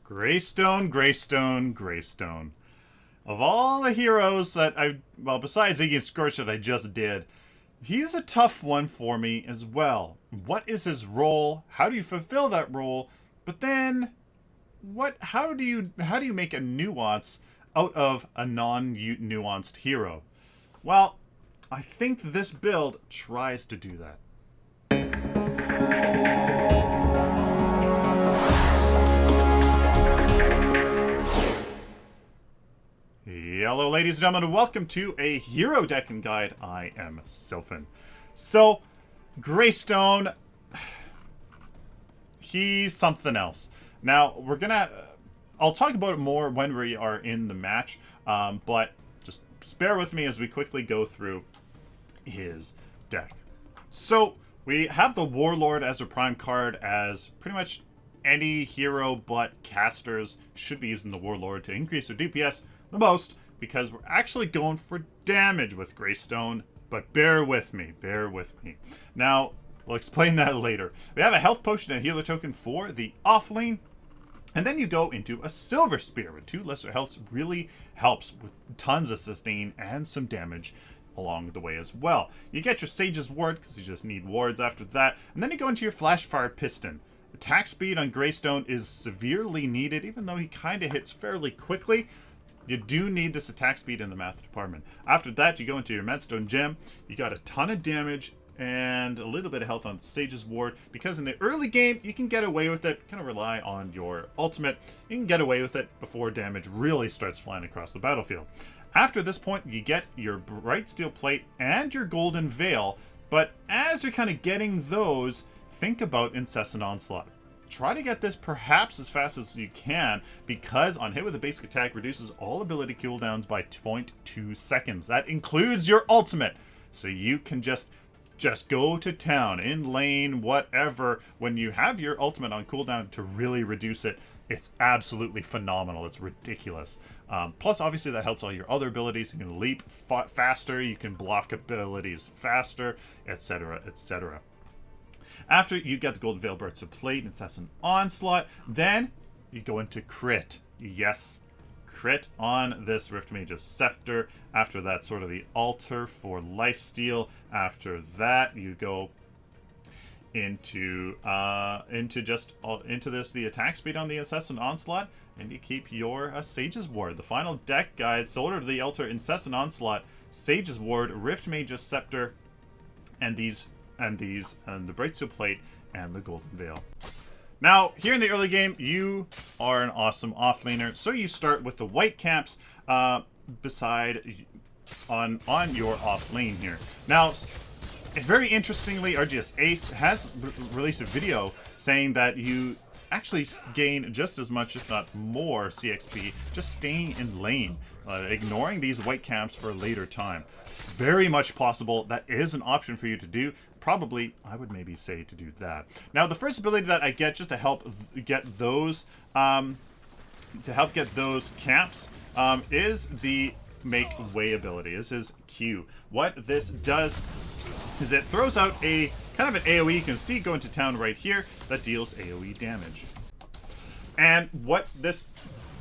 Greystone, Greystone, Greystone. Of all the heroes that well, besides Iggy and Scorch that I just did, he's a tough one for me as well. What is his role? How do you fulfill that role? But then, how do you make a nuance out of a non-nuanced hero? Well, I think this build tries to do that. Hello ladies and gentlemen, and welcome to a hero decking guide. I am Sylphin. So, Greystone, he's something else. Now, I'll talk about it more when we are in the match, but just bear with me as we quickly go through his deck. So, we have the Warlord as a prime card, as pretty much any hero but casters should be using the Warlord to increase their DPS the most, because we're actually going for damage with Greystone, but bear with me. Now, we'll explain that later. We have a health potion and a healer token for the offlane, and then you go into a Silver Spear with 2 lesser healths. Really helps with tons of sustain and some damage along the way as well. You get your Sage's Ward, because you just need wards after that, and then you go into your Flashfire Piston. Attack speed on Greystone is severely needed, even though he kind of hits fairly quickly. You do need this attack speed in the math department. After that, you go into your Medstone Gem. You got a ton of damage and a little bit of health on Sage's Ward, because in the early game, you can get away with it. Kind of rely on your ultimate. You can get away with it before damage really starts flying across the battlefield. After this point, you get your Brightsteel plate and your Golden Veil, but as you're kind of getting those, think about Incessant Onslaught. Try to get this perhaps as fast as you can, because on hit with a basic attack reduces all ability cooldowns by 0.2 seconds. That includes your ultimate. So you can just go to town, in lane, whatever. When you have your ultimate on cooldown to really reduce it, it's absolutely phenomenal. It's ridiculous. Plus, obviously, that helps all your other abilities. You can leap faster, you can block abilities faster, etc., etc. After you get the Golden Veil, Bursts of Plate, Incessant Onslaught, then you go into crit. Yes, crit on this Rift Mage's Scepter. After that, sort of the altar for lifesteal. After that, you go into the attack speed on the Incessant Onslaught, and you keep your Sage's Ward. The final deck, guys: Soldier to the Altar, Incessant Onslaught, Sage's Ward, Rift Mage's Scepter, and the Brightsteel plate and the Golden Veil. Now, here in the early game, you are an awesome offlaner, so you start with the white caps on your off lane here. Now, very interestingly, RGS Ace has released a video saying that you actually gain just as much, if not more, CXP just staying in lane, ignoring these white caps for a later time. Very much possible. That is an option for you to do. Probably, I would maybe say to do that. Now, the first ability that I get just to help get those camps is the Make Way ability. This is Q. What this does is it throws out a kind of an AoE. You can see go into town right here that deals AoE damage. And what this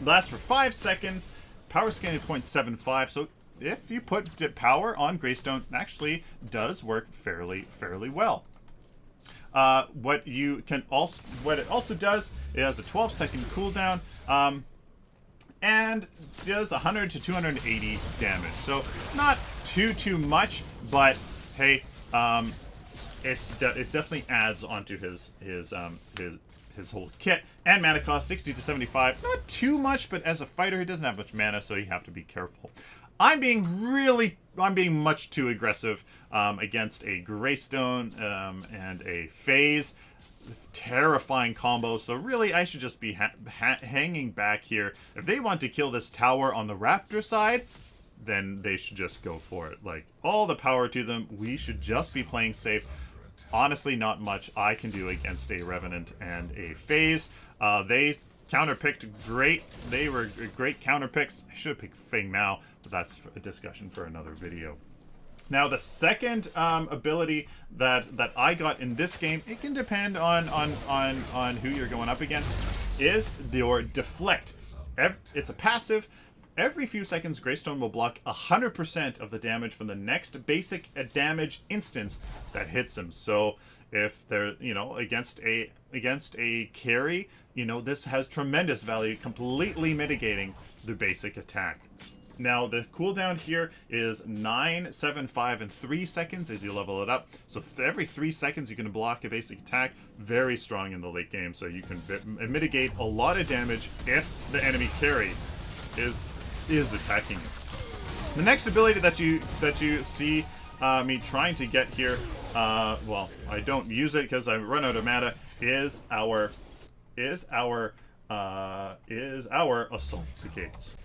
lasts for 5 seconds. Power scaling 0.75. So if you put power on Greystone, it actually does work fairly well. What it also does, it has a 12-second cooldown, and does 100 to 280 damage. So not too much, but hey, it definitely adds onto his whole kit. And mana cost 60 to 75, not too much, but as a fighter, he doesn't have much mana, so you have to be careful. I'm being much too aggressive against a Greystone and a Phase. Terrifying combo, so really I should just be hanging back here. If they want to kill this tower on the Raptor side, then they should just go for it. Like, all the power to them. We should just be playing safe. Honestly, not much I can do against a Revenant and a Phase. They counterpicked great. They were great counterpicks. I should have picked Feng Mao, but that's a discussion for another video. Now, the second ability that I got in this game, it can depend on who you're going up against, is your Deflect. It's a passive. Every few seconds, Greystone will block 100% of the damage from the next basic damage instance that hits him. So if they're, against a carry, this has tremendous value, completely mitigating the basic attack. Now, the cooldown here is 9, 7, 5, and 3 seconds as you level it up. So every 3 seconds you can block a basic attack. Very strong in the late game, so you can mitigate a lot of damage if the enemy carry is attacking you. The next ability that you see me trying to get here, well, I don't use it because I run out of mana, is our Assault Brigades.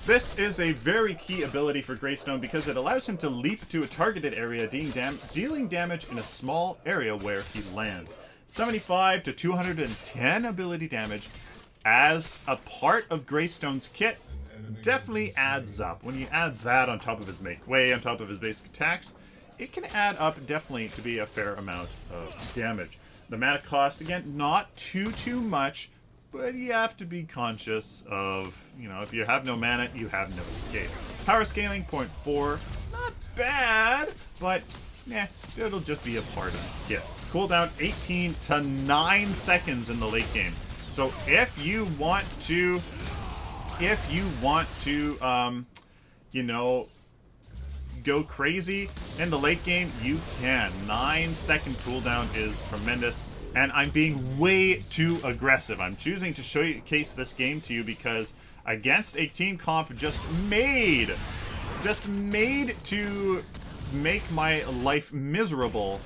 This is a very key ability for Greystone because it allows him to leap to a targeted area, dealing damage in a small area where he lands. 75 to 210 ability damage as a part of Greystone's kit definitely adds up. When you add that on top of his make way, on top of his basic attacks, it can add up definitely to be a fair amount of damage. The mana cost, again, not too much, but you have to be conscious of, if you have no mana, you have no escape. Power scaling, 0.4. Not bad, but, it'll just be a part of his kit. Cooldown, 18 to 9 seconds in the late game. So if you want to, go crazy in the late game, you can. 9-second cooldown is tremendous. And I'm being way too aggressive. I'm choosing to showcase this game to you because against a team comp just made to make my life miserable.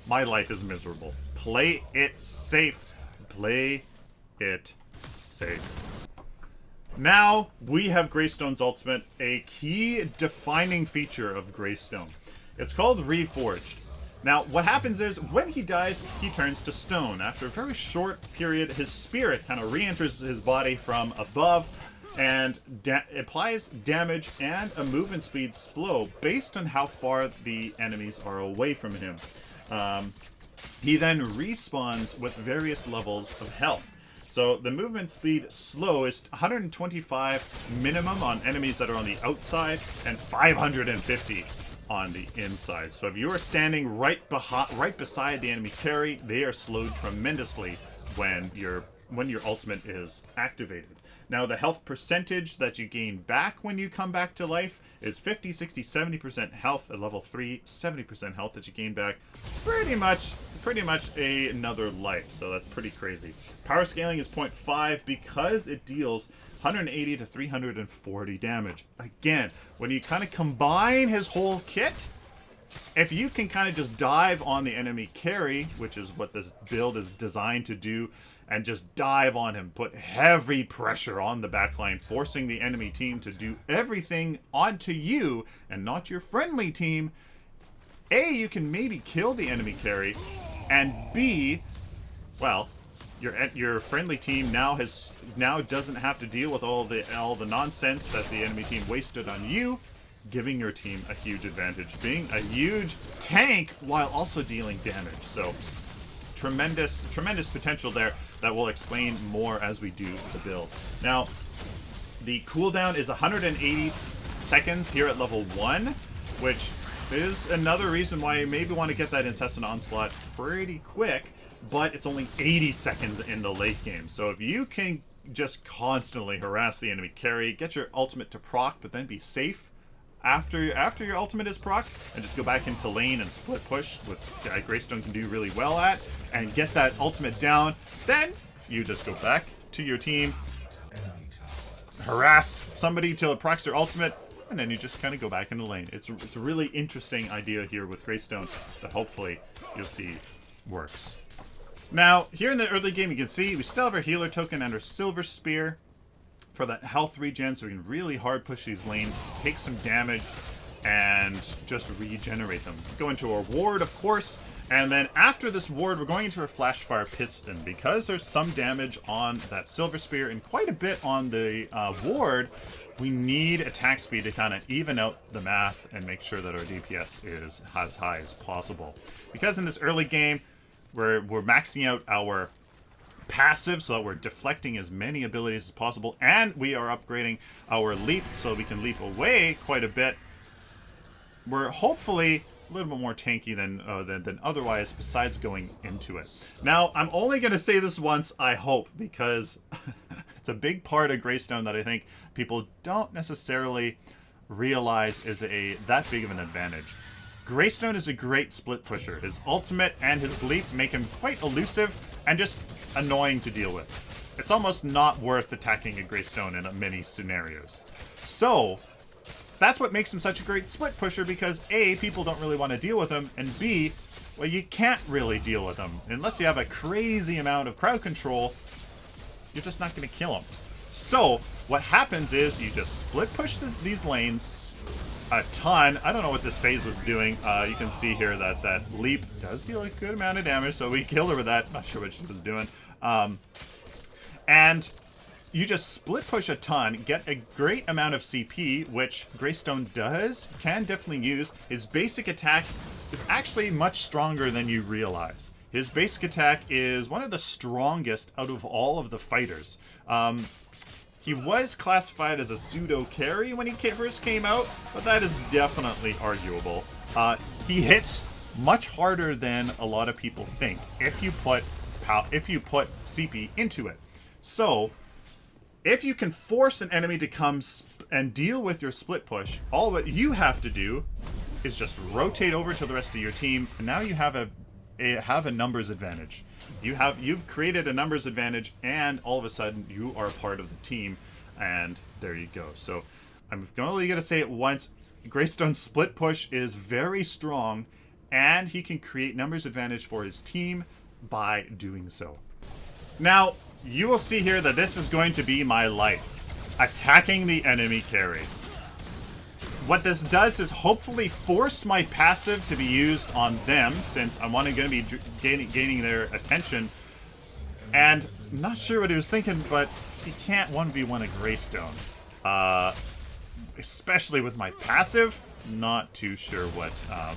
My life is miserable. Play it safe. Play it safe. Now we have Greystone's ultimate, a key defining feature of Greystone. It's called Reforged. Now, what happens is, when he dies, he turns to stone. After a very short period, his spirit kind of re-enters his body from above and applies damage and a movement speed slow based on how far the enemies are away from him. He then respawns with various levels of health. So the movement speed slow is 125 minimum on enemies that are on the outside and 550 on the inside. So if you are standing right beside the enemy carry, they are slowed tremendously when your ultimate is activated. Now the health percentage that you gain back when you come back to life is 50, 60, 70% health at level 3, 70% health that you gain back. Pretty much another life, so that's pretty crazy. Power scaling is 0.5 because it deals 180 to 340 damage. Again, when you kind of combine his whole kit, if you can kind of just dive on the enemy carry, which is what this build is designed to do, and just dive on him, put heavy pressure on the backline, forcing the enemy team to do everything onto you and not your friendly team, A, you can maybe kill the enemy carry, and B, well, your friendly team now doesn't have to deal with all the nonsense that the enemy team wasted on you, giving your team a huge advantage, being a huge tank while also dealing damage. So tremendous potential there that we'll explain more as we do the build. Now, the cooldown is 180 seconds here at level 1, which is another reason why you maybe want to get that Incessant Onslaught pretty quick, but it's only 80 seconds in the late game. So if you can just constantly harass the enemy carry, get your ultimate to proc, but then be safe after your ultimate is proc, and just go back into lane and split push, which Greystone can do really well at, and get that ultimate down, then you just go back to your team, harass somebody till it procs their ultimate, and then you just kind of go back into lane. It's a really interesting idea here with Greystone that hopefully you'll see works. Now, here in the early game, you can see we still have our healer token and our Silver Spear for that health regen, so we can really hard push these lanes, take some damage, and just regenerate them. Go into our ward, of course, And then after this ward, we're going into a Flashfire Piston. Because there's some damage on that Silver Spear and quite a bit on the ward, we need attack speed to kind of even out the math and make sure that our DPS is as high as possible. Because in this early game, we're maxing out our passive so that we're deflecting as many abilities as possible, and we are upgrading our leap so we can leap away quite a bit. We're hopefully a little bit more tanky than otherwise, besides going into it. Now, I'm only going to say this once, I hope, because it's a big part of Greystone that I think people don't necessarily realize is that big of an advantage. Greystone is a great split pusher. His ultimate and his leap make him quite elusive and just annoying to deal with. It's almost not worth attacking a Greystone in many scenarios. So, that's what makes him such a great split pusher, because A, people don't really want to deal with him, and B, well, you can't really deal with him. Unless you have a crazy amount of crowd control, you're just not going to kill him. So, what happens is you just split push these lanes a ton. I don't know what this phase was doing. You can see here that that leap does deal a good amount of damage, so we killed her with that. Not sure what she was doing. And you just split push a ton, get a great amount of CP, which Greystone can definitely use. His basic attack is actually much stronger than you realize. His basic attack is one of the strongest out of all of the fighters. He was classified as a pseudo carry when he first came out, but that is definitely arguable. He hits much harder than a lot of people think if you put CP into it. So, if you can force an enemy to come and deal with your split push, all what you have to do is just rotate over to the rest of your team, and now you have a numbers advantage. You've created a numbers advantage, and all of a sudden you are a part of the team, and there you go. So I'm only going to say it once. Greystone's split push is very strong, and he can create numbers advantage for his team by doing so. Now, you will see here that this is going to be my life. Attacking the enemy carry. What this does is hopefully force my passive to be used on them, since I'm going to be gaining their attention. And I'm not sure what he was thinking, but he can't 1v1 a Greystone. Especially with my passive, not too sure what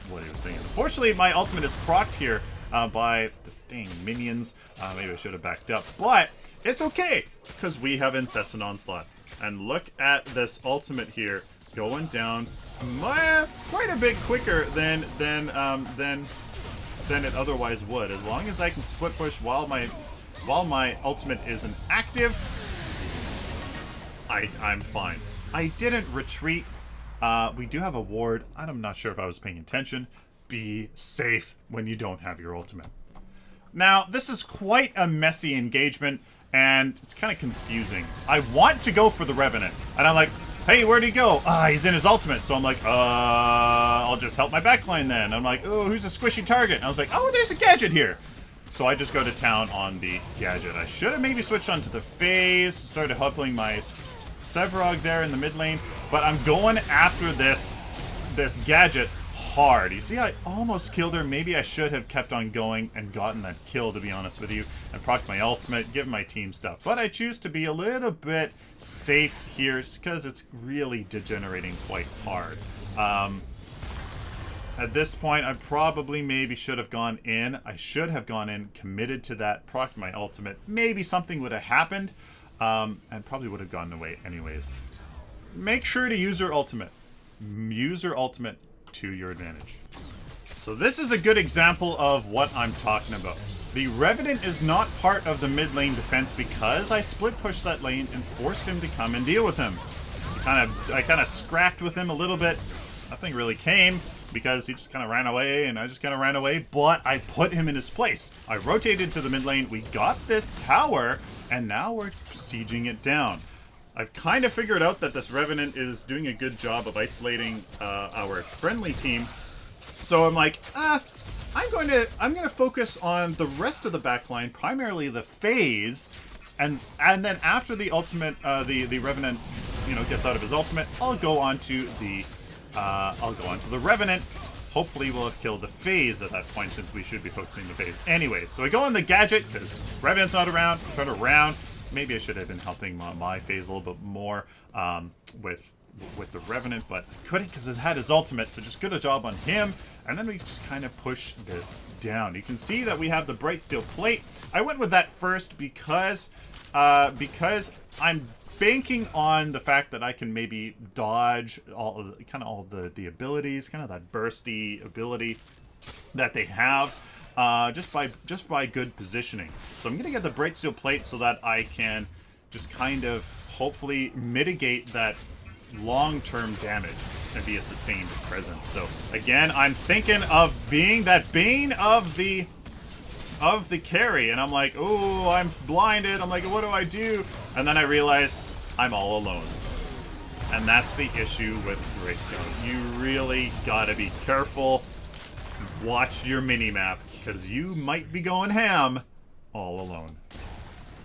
he was thinking. Unfortunately, my ultimate is procced here by this dang minions. Maybe I should have backed up, but it's okay, because we have Incessant Onslaught. And look at this ultimate here, going down quite a bit quicker than it otherwise would. As long as I can split push while my ultimate isn't active, I'm fine. I didn't retreat. We do have a ward. I'm not sure if I was paying attention. Be safe when you don't have your ultimate. Now, this is quite a messy engagement, and it's kind of confusing. I want to go for the Revenant, and I'm like, hey, where'd he go? He's in his ultimate. So I'm like, I'll just help my backline then. I'm like, oh, who's a squishy target? And I was like, oh, there's a gadget here. So I just go to town on the gadget. I should have maybe switched on to the phase, started helping my Sevrog there in the mid lane, but I'm going after this gadget hard. You see, I almost killed her. Maybe I should have kept on going and gotten that kill, to be honest with you, and procced my ultimate, give my team stuff. But I choose to be a little bit safe here, because it's really degenerating quite hard. At this point, I probably maybe should have gone in. I should have gone in, committed to that, procced my ultimate. Maybe something would have happened, and probably would have gone away anyways. Make sure to use your ultimate. Use your ultimate to your advantage. So this is a good example of what I'm talking about. The Revenant is not part of the mid lane defense because I split pushed that lane and forced him to come and deal with him. I kind of scrapped with him a little bit. Nothing really came because he just kind of ran away and I just kind of ran away, but I put him in his place. I rotated to the mid lane, we got this tower, and now we're sieging it down. I've kind of figured out that this Revenant is doing a good job of isolating our friendly team. So I'm like, I'm going to focus on the rest of the backline, primarily the phase, and then after the ultimate, the Revenant, gets out of his ultimate, I'll go on to the Revenant hopefully we'll have killed the phase at that point, since we should be focusing the phase. Anyway, so I go on the gadget, because Revenant's not around, turn around. Maybe I should have been helping my phase a little bit more with the Revenant, but I couldn't because it had his ultimate, so just good a job on him. And then we just kind of push this down. You can see that we have the Brightsteel plate. I went with that first because I'm banking on the fact that I can maybe dodge all the abilities, kind of that bursty ability that they have, just by good positioning. So I'm gonna get the Brightsteel plate so that I can just kind of hopefully mitigate that long-term damage and be a sustained presence. So again, I'm thinking of being that Bane of the carry, and I'm like, oh, I'm blinded. I'm like, what do I do? And then I realize I'm all alone. And that's the issue with Greystone. You really gotta be careful. Watch your mini-map, because you might be going ham all alone.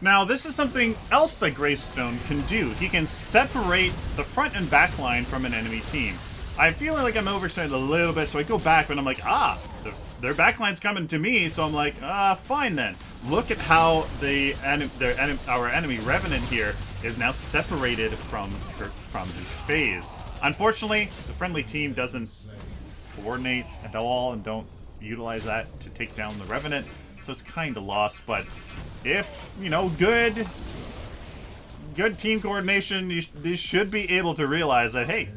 Now, this is something else that Greystone can do. He can separate the front and back line from an enemy team. I'm feeling like I'm overextended a little bit, so I go back, but I'm like, their backline's coming to me, so I'm like, fine then. Look at how our enemy Revenant here is now separated from his phase. Unfortunately, the friendly team doesn't coordinate at all and don't utilize that to take down the Revenant, so it's kind of lost. But if, you know, good team coordination, you should be able to realize that, hey,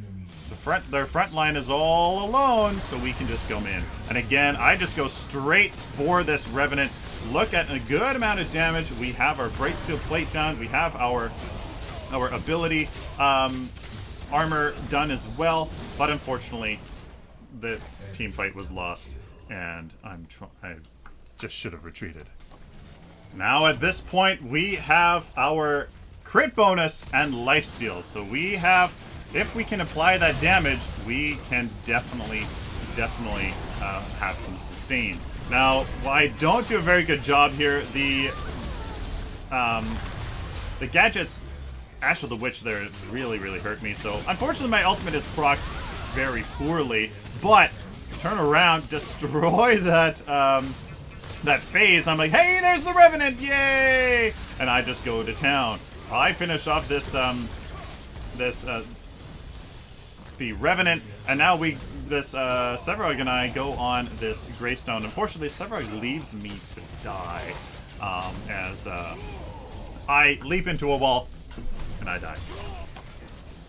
their front line is all alone, so we can just come in. And again, I just go straight for this Revenant. Look at a good amount of damage. We have our Brightsteel plate done. We have our ability armor done as well. But unfortunately, the team fight was lost, and I just should have retreated. Now at this point, we have our crit bonus and lifesteal. So we have, if we can apply that damage, we can definitely have some sustain. Now, I don't do a very good job here. The gadgets, Ash of the Witch there really hurt me. So unfortunately, my ultimate is procced very poorly. But turn around, destroy that phase. I'm like, hey, there's the Revenant, yay! And I just go to town. I finish off the Revenant, and now Sevarog and I go on this Greystone. Unfortunately, Sevarog leaves me to die as I leap into a wall and I die.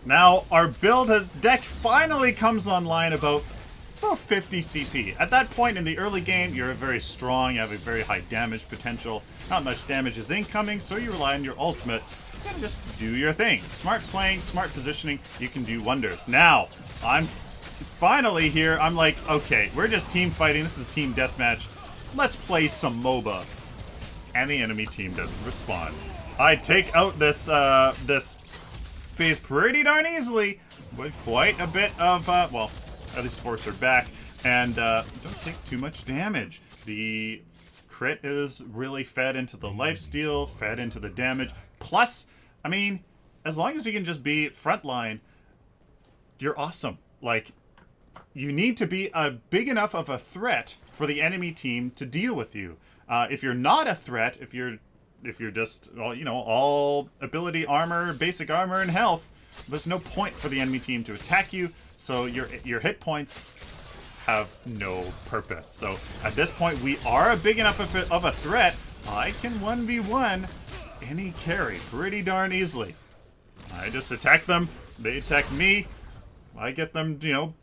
Now our deck finally comes online about 50 CP. At that point in the early game, you're very strong, you have a very high damage potential. Not much damage is incoming, so you rely on your ultimate. You gotta just do your thing. Smart playing, smart positioning, you can do wonders. Now, I'm finally here. I'm like, okay, we're just team fighting. This is team deathmatch. Let's play some MOBA. And the enemy team doesn't respond. I take out this phase pretty darn easily with quite a bit of, well, at least force her back, and don't take too much damage. The crit is really fed into the lifesteal, fed into the damage. Plus, I mean, as long as you can just be frontline, you're awesome. Like, you need to be a big enough of a threat for the enemy team to deal with you. If you're not a threat, if you're just, you know, all ability, armor, basic armor, and health, there's no point for the enemy team to attack you. So your hit points have no purpose. So at this point, we are a big enough of a threat. I can 1v1 any carry pretty darn easily. I just attack them. They attack me. I get them, you know,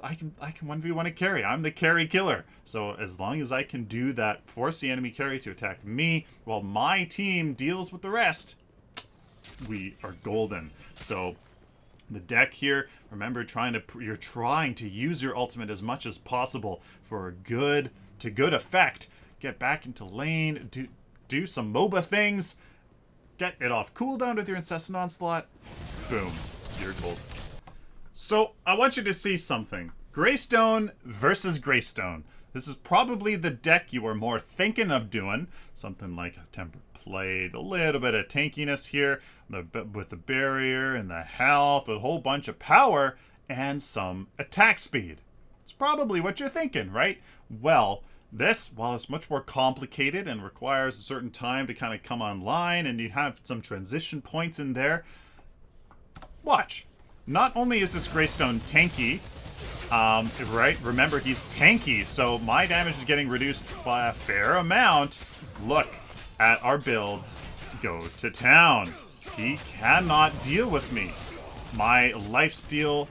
I can 1v1 a carry. I'm the carry killer. So as long as I can do that, force the enemy carry to attack me while my team deals with the rest, we are golden. So the deck here, remember, you're trying to use your ultimate as much as possible for good effect. Get back into lane, do some MOBA things, get it off cooldown with your Incessant Onslaught. Boom, you're golden. So I want you to see something. Greystone versus Greystone. This is probably the deck you are more thinking of doing. Something like a Tempered Plate, a little bit of tankiness here, with the barrier and the health, with a whole bunch of power and some attack speed. It's probably what you're thinking, right? Well, this, while it's much more complicated and requires a certain time to kind of come online, and you have some transition points in there, watch. Not only is this Greystone tanky, right? Remember, he's tanky, so my damage is getting reduced by a fair amount. Look at our builds go to town. He cannot deal with me. My lifesteal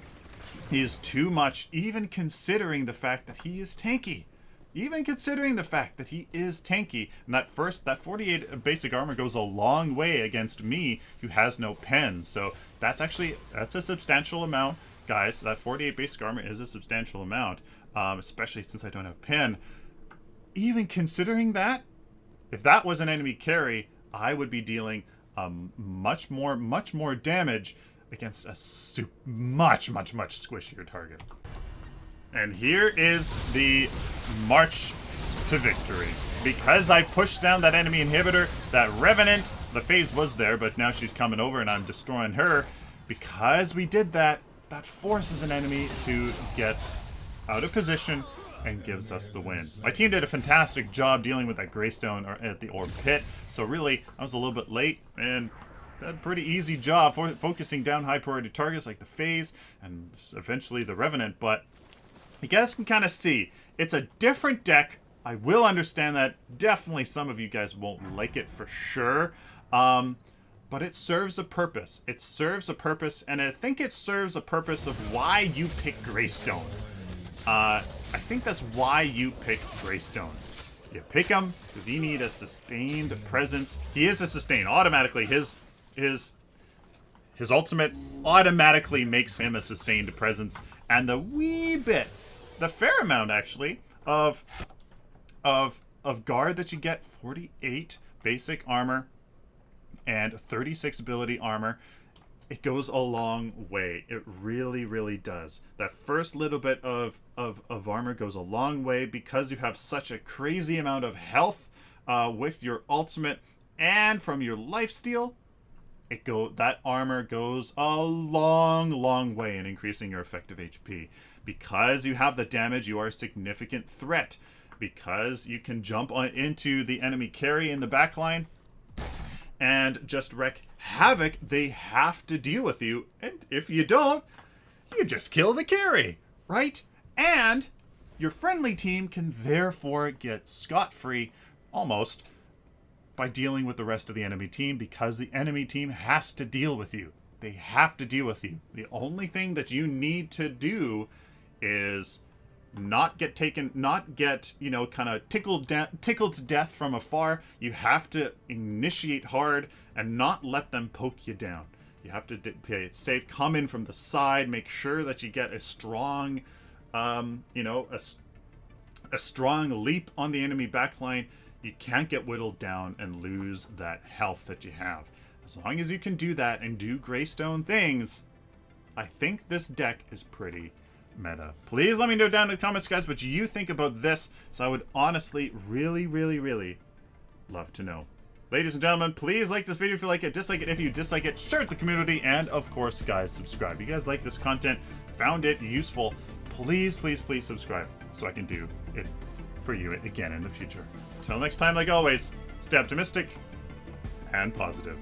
is too much, even considering the fact that he is tanky. Even considering the fact that he is tanky. And that 48 basic armor goes a long way against me, who has no pen. So that's a substantial amount. Guys, that 48 basic armor is a substantial amount, especially since I don't have pen. Even considering that, if that was an enemy carry, I would be dealing much more damage against a much squishier target. And here is the march to victory. Because I pushed down that enemy inhibitor, that Revenant, the phase was there, but now she's coming over and I'm destroying her. Because we did that, that forces an enemy to get out of position and gives us the win. My team did a fantastic job dealing with that Greystone at the Orb Pit, so really, I was a little bit late, and had a pretty easy job focusing down high priority targets like the phase, and eventually the Revenant, but you guys can kind of see, it's a different deck. I will understand that. Definitely some of you guys won't like it for sure, but it serves a purpose. It serves a purpose, and I think it serves a purpose of why you pick Greystone. I think that's why you pick Greystone. You pick him because you need a sustained presence. He is a sustained. Automatically, his ultimate automatically makes him a sustained presence. And the fair amount actually of guard that you get, 48 basic armor and 36 ability armor. It goes a long way. It really does. That first little bit of armor goes a long way because you have such a crazy amount of health with your ultimate and from your lifesteal. That armor goes a long way in increasing your effective HP. Because you have the damage, you are a significant threat. Because you can jump into the enemy carry in the backline and just wreak havoc. They have to deal with you, and if you don't, you just kill the carry, right? And your friendly team can therefore get scot-free, almost, by dealing with the rest of the enemy team, because the enemy team has to deal with you. They have to deal with you. The only thing that you need to do is not get, kind of tickled to death from afar. You have to initiate hard and not let them poke you down. You have to play it safe, come in from the side, make sure that you get a strong, a strong leap on the enemy backline. You can't get whittled down and lose that health that you have. As long as you can do that and do Greystone things, I think this deck is pretty meta. Please let me know down in the comments, guys, what you think about this. So I would honestly really love to know. Ladies and gentlemen, please like this video if you like it, dislike it if you dislike it, share it with the community, and of course, guys, subscribe. You guys like this content, found it useful, please subscribe so I can do it for you again in the future. Until next time, like always, stay optimistic and positive.